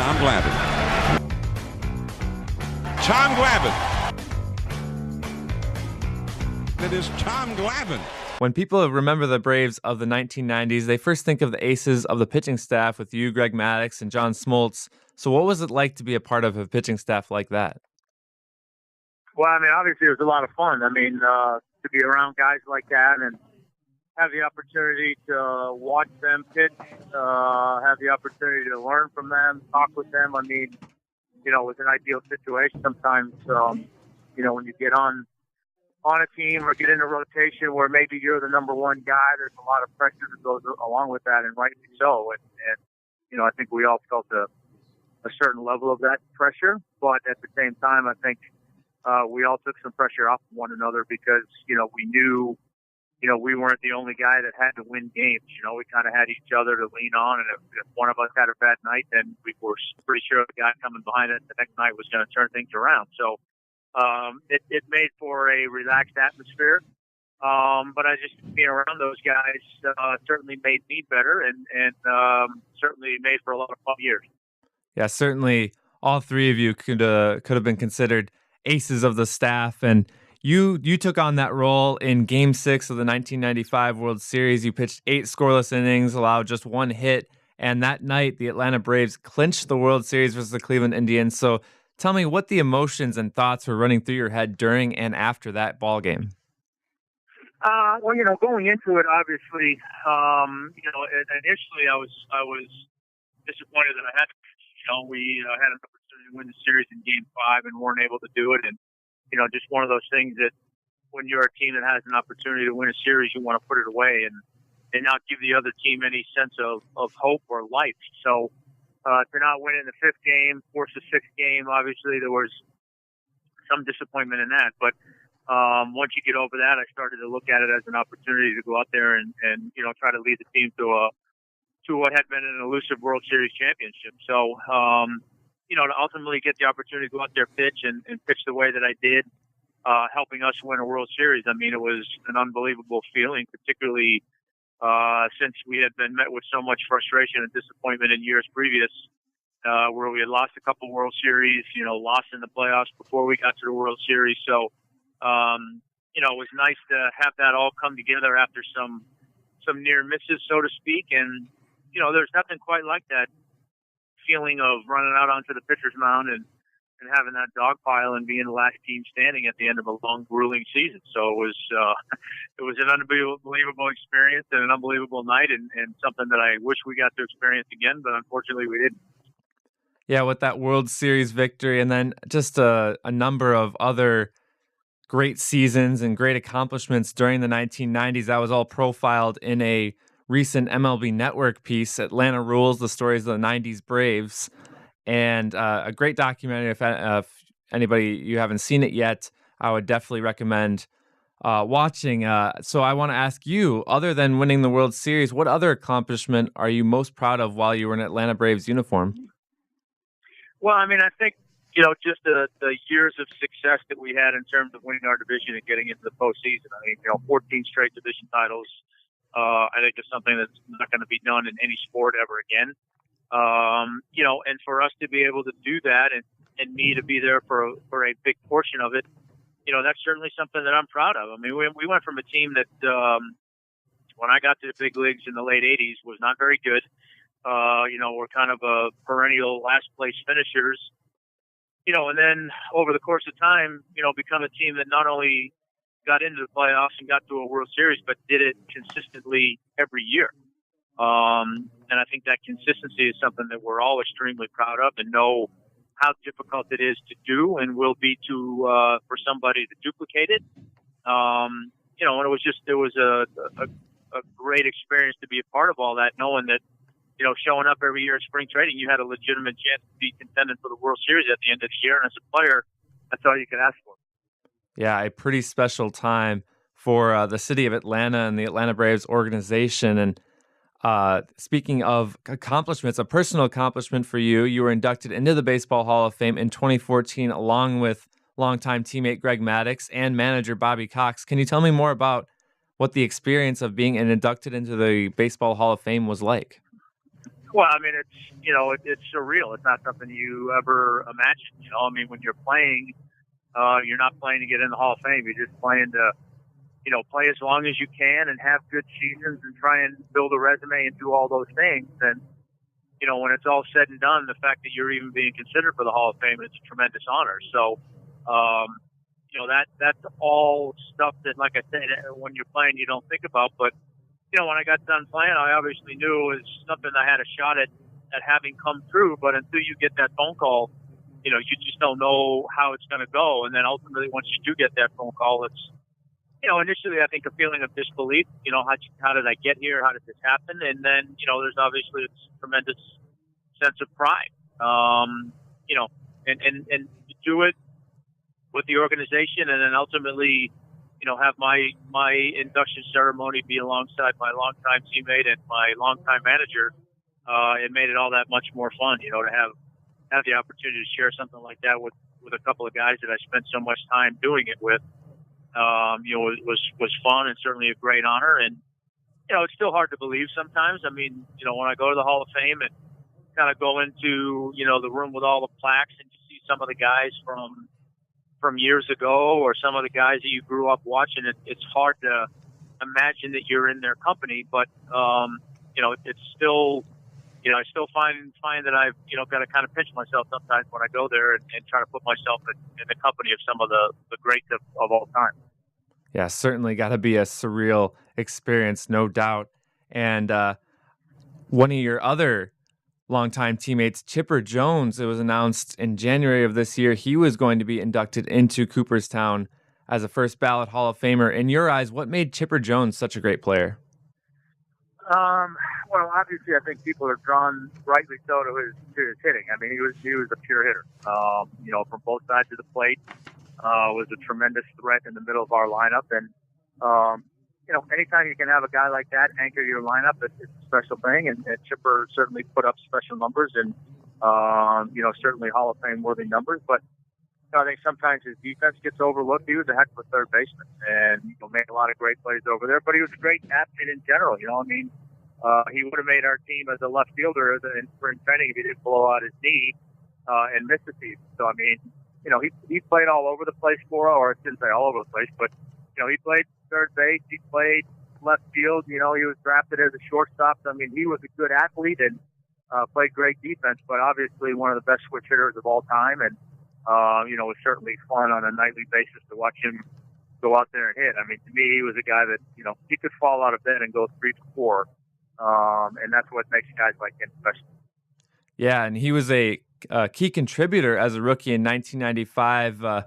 Tom Glavine. Tom Glavine. It is Tom Glavine. When people remember the Braves of the 1990s, they first think of the aces of the pitching staff with you, Greg Maddux, and John Smoltz. So what was it like to be a part of a pitching staff like that? Well, I mean, obviously it was a lot of fun. I mean, to be around guys like that and have the opportunity to watch them pitch, have the opportunity to learn from them, talk with them. I mean, you know, it was an ideal situation. Sometimes, you know, when you get on a team or get in a rotation where maybe you're the number one guy, there's a lot of pressure that goes along with that, and rightly so. And you know, I think we all felt a certain level of that pressure, but at the same time, I think we all took some pressure off one another because, you know, we knew, you know, we weren't the only guy that had to win games. You know, we kind of had each other to lean on, and if one of us had a bad night, then we were pretty sure the guy coming behind us the next night was going to turn things around. So it made for a relaxed atmosphere. But I just being around those guys certainly made me better, and certainly made for a lot of fun years. Yeah, certainly all three of you could have been considered aces of the staff, and you took on that role in Game 6 of the 1995 World Series. You pitched 8 scoreless innings, allowed just 1 hit, and that night the Atlanta Braves clinched the World Series versus the Cleveland Indians. So tell me what the emotions and thoughts were running through your head during and after that ball game. Well, you know, going into it, obviously, you know, initially I was disappointed that I had to. You know, we had an opportunity to win the series in Game 5 and weren't able to do it. And, you know, just one of those things that when you're a team that has an opportunity to win a series, you want to put it away and not give the other team any sense of hope or life. So to not win in the 5th game, force the 6th game, obviously there was some disappointment in that. But once you get over that, I started to look at it as an opportunity to go out there and you know, try to lead the team to what had been an elusive World Series championship. So, you know, to ultimately get the opportunity to go out there, pitch and pitch the way that I did, helping us win a World Series. I mean, it was an unbelievable feeling, particularly since we had been met with so much frustration and disappointment in years previous, where we had lost a couple World Series, you know, lost in the playoffs before we got to the World Series. So, you know, it was nice to have that all come together after some near misses, so to speak. And, you know, there's nothing quite like that feeling of running out onto the pitcher's mound and having that dog pile and being the last team standing at the end of a long, grueling season. So it was an unbelievable experience and an unbelievable night and something that I wish we got to experience again, but unfortunately we didn't. Yeah, with that World Series victory and then just a number of other great seasons and great accomplishments during the 1990s, that was all profiled in a recent MLB Network piece, Atlanta Rules, the stories of the 90s Braves, and a great documentary. If anybody, you haven't seen it yet, I would definitely recommend watching. So I want to ask you, other than winning the World Series, what other accomplishment are you most proud of while you were in Atlanta Braves uniform? Well, I mean, I think, you know, just the years of success that we had in terms of winning our division and getting into the postseason. I mean, you know, 14 straight division titles. I think it's something that's not going to be done in any sport ever again. You know, and for us to be able to do that and me to be there for a big portion of it, you know, that's certainly something that I'm proud of. I mean, we went from a team that, when I got to the big leagues in the late 80s was not very good. You know, we're kind of a perennial last place finishers, you know, and then over the course of time, you know, become a team that not only got into the playoffs and got to a World Series, but did it consistently every year. And I think that consistency is something that we're all extremely proud of and know how difficult it is to do and will be for somebody to duplicate it. You know, and it was a great experience to be a part of all that, knowing that, you know, showing up every year at spring training, you had a legitimate chance to be contending for the World Series at the end of the year. And as a player, that's all you could ask for. Yeah, a pretty special time for the city of Atlanta and the Atlanta Braves organization. And speaking of accomplishments, a personal accomplishment for you, you were inducted into the Baseball Hall of Fame in 2014, along with longtime teammate Greg Maddux and manager Bobby Cox. Can you tell me more about what the experience of being inducted into the Baseball Hall of Fame was like? Well, I mean, it's surreal. It's not something you ever imagine. I mean, when you're playing, you're not playing to get in the Hall of Fame. You're just playing to, play as long as you can and have good seasons and try and build a resume and do all those things. And, when it's all said and done, the fact that you're even being considered for the Hall of Fame, it's a tremendous honor. So, that's all stuff that, like I said, when you're playing, you don't think about. But, when I got done playing, I obviously knew it was something I had a shot at having come through. But until you get that phone call, you just don't know how it's going to go. And then ultimately, once you do get that phone call, it's, initially I think a feeling of disbelief. How did I get here? How did this happen? And then, there's obviously a tremendous sense of pride. And to do it with the organization, and then ultimately, have my induction ceremony be alongside my longtime teammate and my longtime manager. It made it all that much more fun, to have the opportunity to share something like that with a couple of guys that I spent so much time doing it with. Was fun and certainly a great honor. And, it's still hard to believe sometimes. I mean, when I go to the Hall of Fame and kind of go into, the room with all the plaques and you see some of the guys from years ago or some of the guys that you grew up watching, it's hard to imagine that you're in their company. But, it's still, I still find that I've, got to kind of pinch myself sometimes when I go there and try to put myself in the company of some of the greats of all time. Yeah, certainly got to be a surreal experience, no doubt. And one of your other longtime teammates, Chipper Jones, it was announced in January of this year he was going to be inducted into Cooperstown as a first ballot Hall of Famer. In your eyes, what made Chipper Jones such a great player? Well, obviously, I think people are drawn, rightly so, to his hitting. I mean, he was a pure hitter. From both sides of the plate, was a tremendous threat in the middle of our lineup. And anytime you can have a guy like that anchor your lineup, it's a special thing. And Chipper certainly put up special numbers and certainly Hall of Fame worthy numbers. But I think sometimes his defense gets overlooked. He was a heck of a third baseman and made a lot of great plays over there. But he was a great athlete in general. He would have made our team as a left fielder in spring training if he didn't blow out his knee and miss the season. So, I mean, he played all over the place for us, or I shouldn't say all over the place, but, he played third base. He played left field. He was drafted as a shortstop. So, I mean, he was a good athlete and played great defense, but obviously one of the best switch hitters of all time. And, it was certainly fun on a nightly basis to watch him go out there and hit. I mean, to me, he was a guy that, he could fall out of bed and go 3 for 4. And that's what makes guys like him special. Yeah, and he was a key contributor as a rookie in 1995,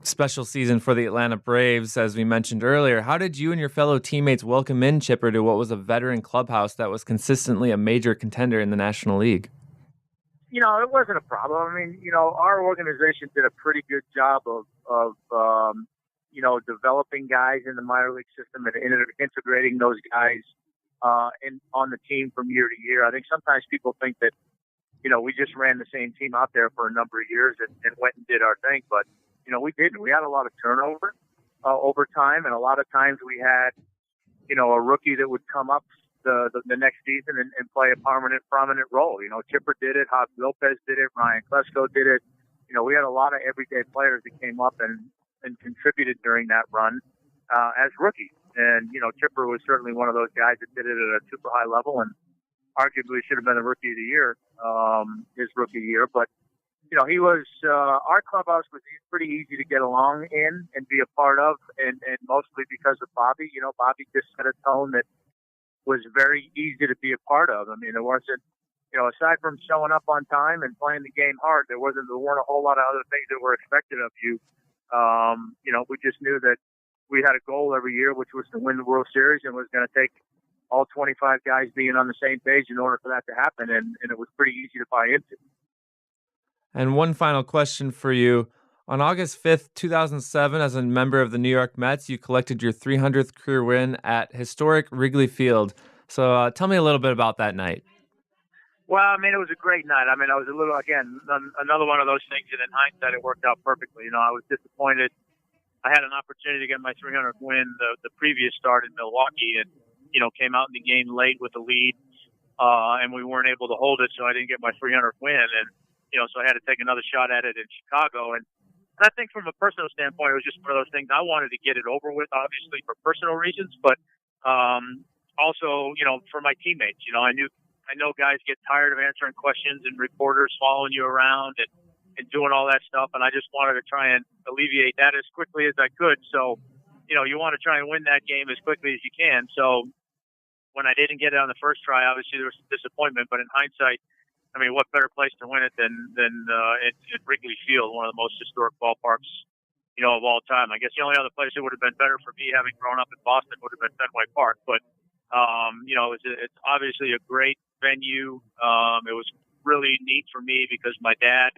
special season for the Atlanta Braves, as we mentioned earlier. How did you and your fellow teammates welcome in Chipper to what was a veteran clubhouse that was consistently a major contender in the National League? It wasn't a problem. I mean, our organization did a pretty good job of developing guys in the minor league system and integrating those guys on the team from year to year. I think sometimes people think that, we just ran the same team out there for a number of years and went and did our thing. But, we didn't. We had a lot of turnover over time. And a lot of times we had, a rookie that would come up the next season and play a prominent role. Chipper did it. Javi Lopez did it. Ryan Klesko did it. We had a lot of everyday players that came up and contributed during that run as rookies. And, Chipper was certainly one of those guys that did it at a super high level and arguably should have been a rookie of the year, his rookie year. But, he was, our clubhouse was pretty easy to get along in and be a part of, and mostly because of Bobby. Bobby just set a tone that was very easy to be a part of. I mean, there wasn't, aside from showing up on time and playing the game hard, there weren't a whole lot of other things that were expected of you. We just knew that we had a goal every year, which was to win the World Series, and was going to take all 25 guys being on the same page in order for that to happen. And it was pretty easy to buy into. And one final question for you. On August 5th, 2007, as a member of the New York Mets, you collected your 300th career win at historic Wrigley Field. So tell me a little bit about that night. Well, I mean, it was a great night. I mean, I was another one of those things that in hindsight, it worked out perfectly. I was disappointed. I had an opportunity to get my 300th win the previous start in Milwaukee and, came out in the game late with the lead. and we weren't able to hold it, so I didn't get my 300th win, and so I had to take another shot at it in Chicago. And I think from a personal standpoint, it was just one of those things. I wanted to get it over with, obviously for personal reasons, but also, for my teammates. I know guys get tired of answering questions and reporters following you around and doing all that stuff, and I just wanted to try and alleviate that as quickly as I could. So, you want to try and win that game as quickly as you can. So when I didn't get it on the first try, obviously there was some disappointment, but in hindsight, I mean, what better place to win it than at Wrigley Field, one of the most historic ballparks, of all time. I guess the only other place it would have been better for me, having grown up in Boston, would have been Fenway Park. But it's obviously a great venue. It was really neat for me because my dad,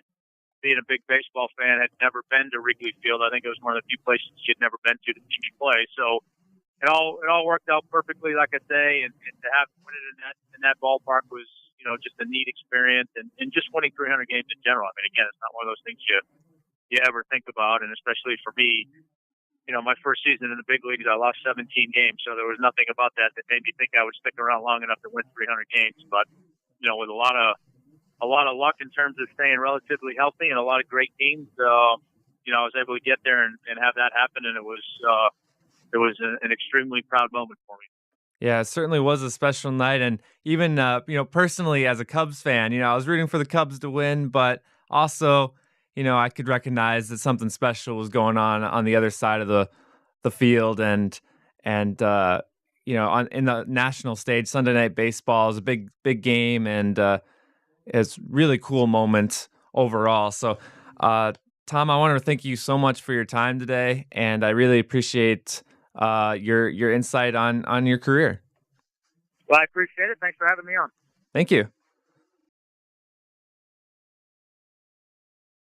being a big baseball fan, had never been to Wrigley Field. I think it was one of the few places he had never been to see me play. So it all worked out perfectly, like I say, and to have win it in that ballpark was just a neat experience, and just winning 300 games in general. I mean, again, it's not one of those things you ever think about, and especially for me, my first season in the big leagues, I lost 17 games, so there was nothing about that made me think I would stick around long enough to win 300 games. But with a lot of luck in terms of staying relatively healthy and a lot of great teams, I was able to get there and have that happen, and it was an extremely proud moment for me. Yeah, it certainly was a special night. And even, personally as a Cubs fan, I was rooting for the Cubs to win, but also, I could recognize that something special was going on the other side of the field. And in the national stage, Sunday Night Baseball is a big, big game. And it's really cool moment overall. So, Tom, I want to thank you so much for your time today. And I really appreciate your insight on your career. Well, I appreciate it. Thanks for having me on. Thank you.